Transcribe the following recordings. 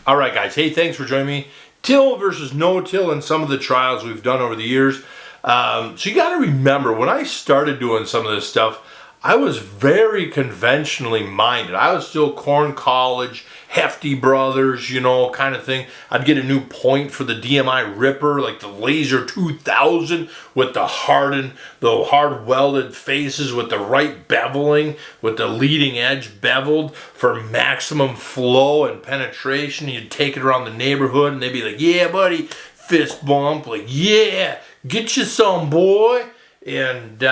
All right, guys. Hey, thanks for joining me. Till versus no-till and some of the trials we've done over the years. So you got to remember, when I started doing some of this stuff, I was very conventionally minded. I was still Corn College, Hefty Brothers, you know, kind of thing. I'd get a new point for the DMI Ripper, like the Laser 2000 with the hard welded faces with the right beveling, with the leading edge beveled for maximum flow and penetration. You'd take it around the neighborhood and they'd be like, yeah, buddy, fist bump, like, yeah, get you some, boy. And,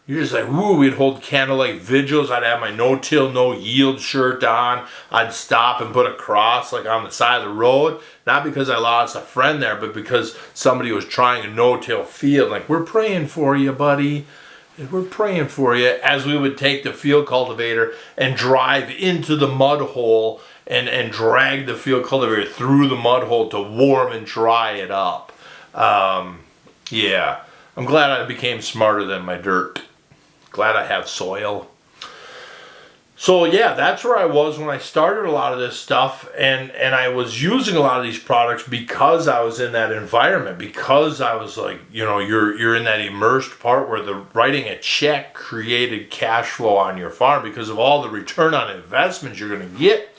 you're just like, woo, we'd hold candlelight vigils. I'd have my no-till, no-yield shirt on. I'd stop and put a cross like on the side of the road. Not because I lost a friend there, but because somebody was trying a no-till field. Like, we're praying for you, buddy. We're praying for you. As we would take the field cultivator and drive into the mud hole and drag the field cultivator through the mud hole to warm and dry it up. Yeah, I'm glad I became smarter than my dirt. Glad I have soil. So yeah, that's where I was when I started a lot of this stuff, and I was using a lot of these products because I was in that environment, because I was like, you know, you're in that immersed part where the writing a check created cash flow on your farm because of all the return on investment you're going to get.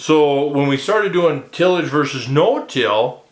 So when we started doing tillage versus no-till,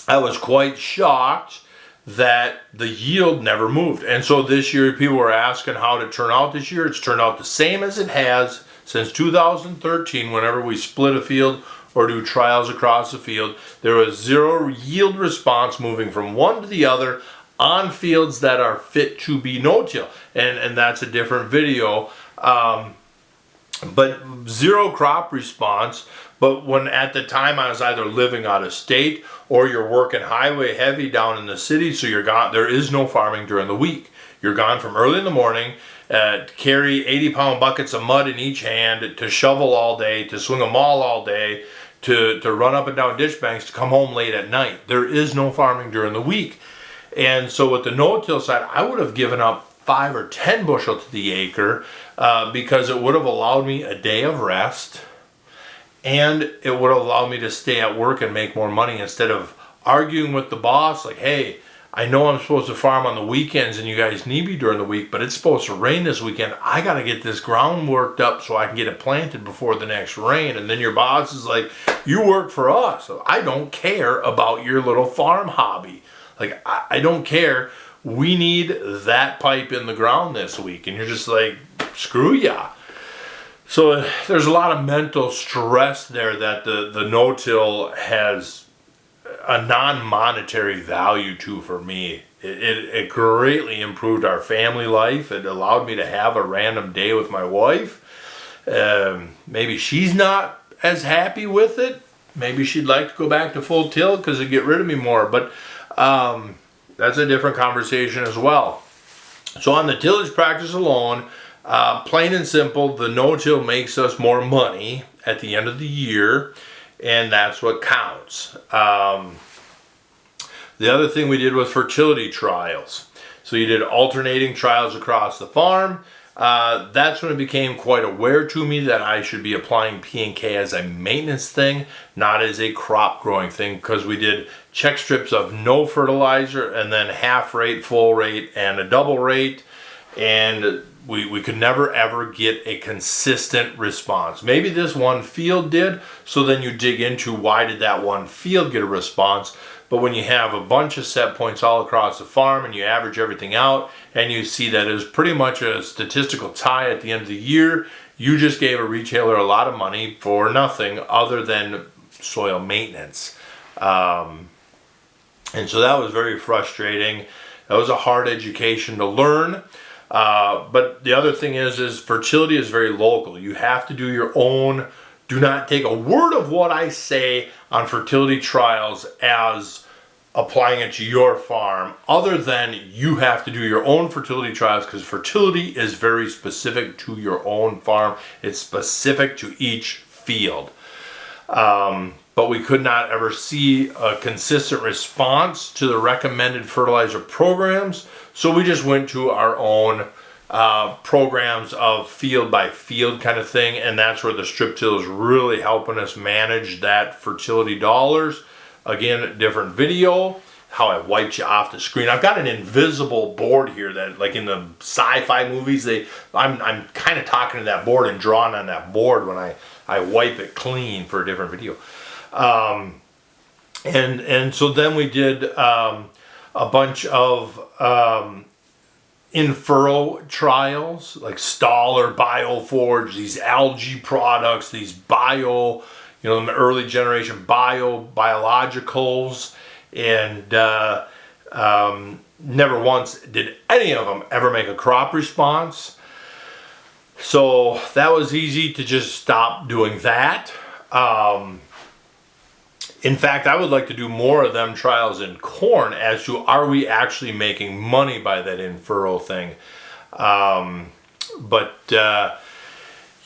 I was quite shocked that the yield never moved. And so this year people were asking how it turned out this year. It's turned out the same as it has since 2013. Whenever we split a field or do trials across the field, there was zero yield response moving from one to the other on fields that are fit to be no-till. And that's a different video. But zero crop response. But when at the time I was either living out of state or you're working highway heavy down in the city, so you're gone, there is no farming during the week. You're gone from early in the morning, to carry 80-pound buckets of mud in each hand, to shovel all day, to swing a maul all day, to run up and down ditch banks, to come home late at night. There is no farming during the week. And so with the no-till side, I would have given up 5 or 10 bushel to the acre because it would have allowed me a day of rest. And it would allow me to stay at work and make more money instead of arguing with the boss. Like, hey, I know I'm supposed to farm on the weekends and you guys need me during the week, but it's supposed to rain this weekend. I got to get this ground worked up so I can get it planted before the next rain. And then your boss is like, you work for us. So I don't care about your little farm hobby. Like, I don't care. We need that pipe in the ground this week. And you're just like, screw ya. So there's a lot of mental stress there that the no-till has a non-monetary value to for me. It greatly improved our family life. It allowed me to have a random day with my wife. Maybe she's not as happy with it. Maybe she'd like to go back to full till because it'd get rid of me more. But that's a different conversation as well. So on the tillage practice alone, plain and simple, the no-till makes us more money at the end of the year, and that's what counts. The other thing we did was fertility trials. So you did alternating trials across the farm. That's when it became quite aware to me that I should be applying P&K as a maintenance thing, not as a crop growing thing, because we did check strips of no fertilizer and then half rate, full rate, and a double rate, and we could never ever get a consistent response. Maybe this one field did, so then you dig into why did that one field get a response. But when you have a bunch of set points all across the farm and you average everything out and you see that it was pretty much a statistical tie at the end of the year, you just gave a retailer a lot of money for nothing other than soil maintenance. And so that was very frustrating. That was a hard education to learn. But the other thing is fertility is very local. You have to do your own. Do not take a word of what I say on fertility trials as applying it to your farm, other than you have to do your own fertility trials, because fertility is very specific to your own farm. It's specific to each field. But we could not ever see a consistent response to the recommended fertilizer programs. So we just went to our own programs of field by field kind of thing, and that's where the strip till is really helping us manage that fertility dollars. Again, different video, how I wiped you off the screen. I've got an invisible board here that, like in the sci-fi movies, I'm kind of talking to that board and drawing on that board when I wipe it clean for a different video. And so then we did a bunch of in-furrow trials, like Staller, Bioforge, these algae products, these bio, you know, the early generation biologicals, and never once did any of them ever make a crop response. So that was easy to just stop doing that. In fact, I would like to do more of them trials in corn as to, are we actually making money by that in-furrow thing?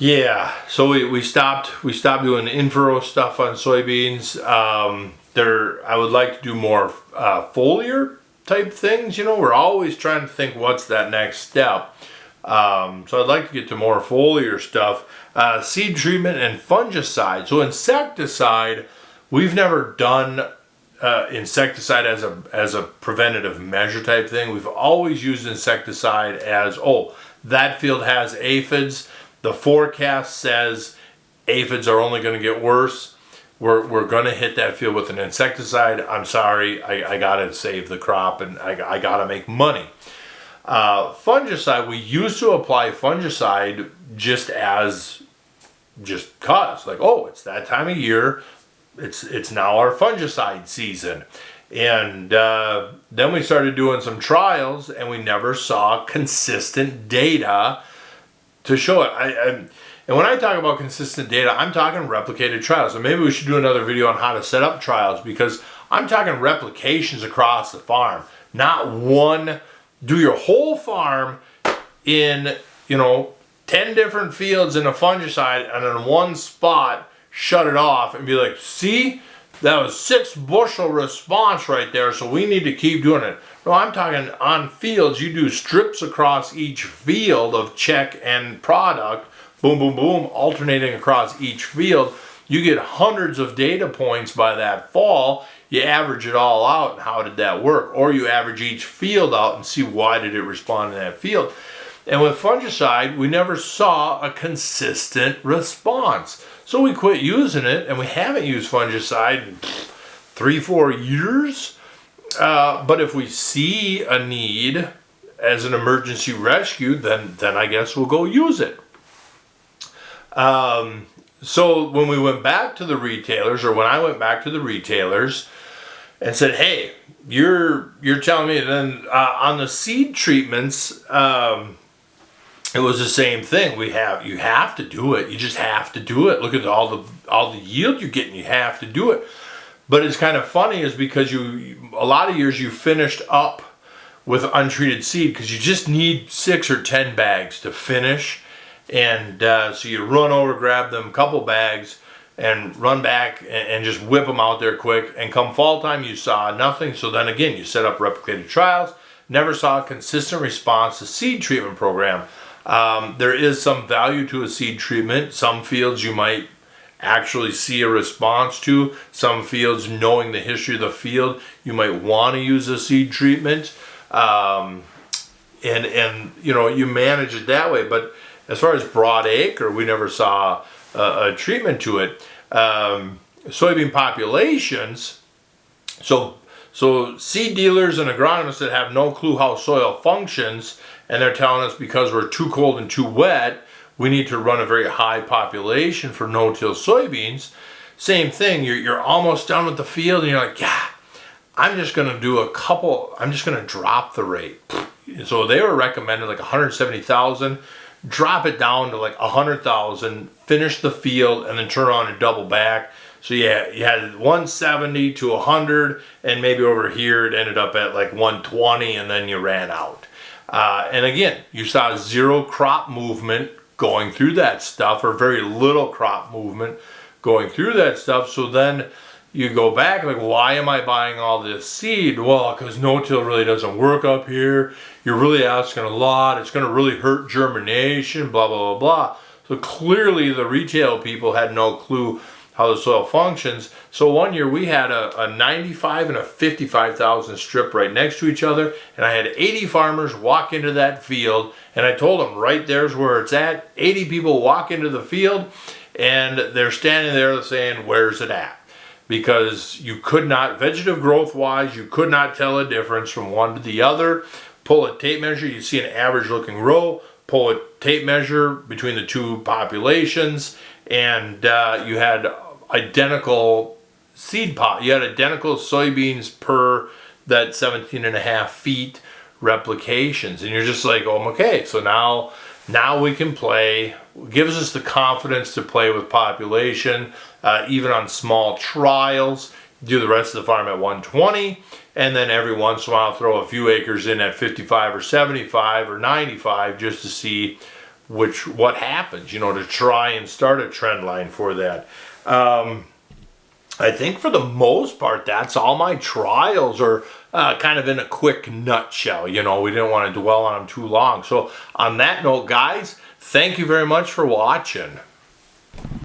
Yeah, so we stopped doing in-furrow stuff on soybeans. I would like to do more foliar type things. You know, we're always trying to think what's that next step. So I'd like to get to more foliar stuff. Seed treatment and fungicide. So insecticide, we've never done insecticide as a preventative measure type thing. We've always used insecticide as, oh, that field has aphids. The forecast says aphids are only going to get worse. We're going to hit that field with an insecticide. I'm sorry, I got to save the crop and I got to make money. Fungicide, we used to apply fungicide just cause, like, oh, it's that time of year. It's now our fungicide season. And then we started doing some trials and we never saw consistent data to show it. And when I talk about consistent data, I'm talking replicated trials. So maybe we should do another video on how to set up trials, because I'm talking replications across the farm. Not one, do your whole farm in, 10 different fields in a fungicide, and in one spot shut it off and be like, see, that was 6 bushel response right there, so we need to keep doing it. No, I'm talking on fields. You do strips across each field of check and product, boom, boom, boom, alternating across each field. You get hundreds of data points by that fall. You average it all out, and how did that work? Or you average each field out and see why did it respond in that field. And with fungicide, we never saw a consistent response. So we quit using it, and we haven't used fungicide in 3-4 years. But if we see a need as an emergency rescue, then I guess we'll go use it. So when we went back to the retailers, or when I went back to the retailers and said, hey, you're telling me, then on the seed treatments, it was the same thing. You have to do it. You just have to do it. Look at all the yield you're getting. You have to do it. But it's kind of funny is because a lot of years you finished up with untreated seed because you just need 6 or 10 bags to finish. And so you run over, grab them, couple bags, and run back and just whip them out there quick. And come fall time, you saw nothing. So then again, you set up replicated trials. Never saw a consistent response to seed treatment program. There is some value to a seed treatment. Some fields you might actually see a response to. Some fields, knowing the history of the field, you might want to use a seed treatment. And you manage it that way. But as far as broad acre, we never saw a treatment to it. Soybean populations, so seed dealers and agronomists that have no clue how soil functions, and they're telling us because we're too cold and too wet, we need to run a very high population for no-till soybeans. Same thing, you're almost done with the field and you're like, yeah, I'm just going to do I'm just going to drop the rate. So they were recommended like 170,000, drop it down to like 100,000, finish the field, and then turn around and double back. So yeah, you had 170 to 100, and maybe over here it ended up at like 120, and then you ran out. And again, you saw zero crop movement going through that stuff, or very little crop movement going through that stuff. So then you go back, like, why am I buying all this seed? Well, because no-till really doesn't work up here. You're really asking a lot. It's going to really hurt germination, blah, blah, blah, blah. So clearly the retail people had no clue how the soil functions. So one year we had a 95 and a 55,000 strip right next to each other, and I had 80 farmers walk into that field, and I told them right there's where it's at. 80 people walk into the field, and they're standing there saying, where's it at? Because you could not, vegetative growth wise, you could not tell a difference from one to the other. Pull a tape measure, you see an average looking row. Pull a tape measure between the two populations, and you had identical seed pot. You had identical soybeans per that 17.5 feet replications, and you're just like, oh, okay, so now we can play. It gives us the confidence to play with population, even on small trials. Do the rest of the farm at 120, and then every once in a while throw a few acres in at 55 or 75 or 95 just to see what happens, to try and start a trend line for that. I think for the most part, that's all my trials are kind of in a quick nutshell. We didn't want to dwell on them too long. So on that note, guys, thank you very much for watching.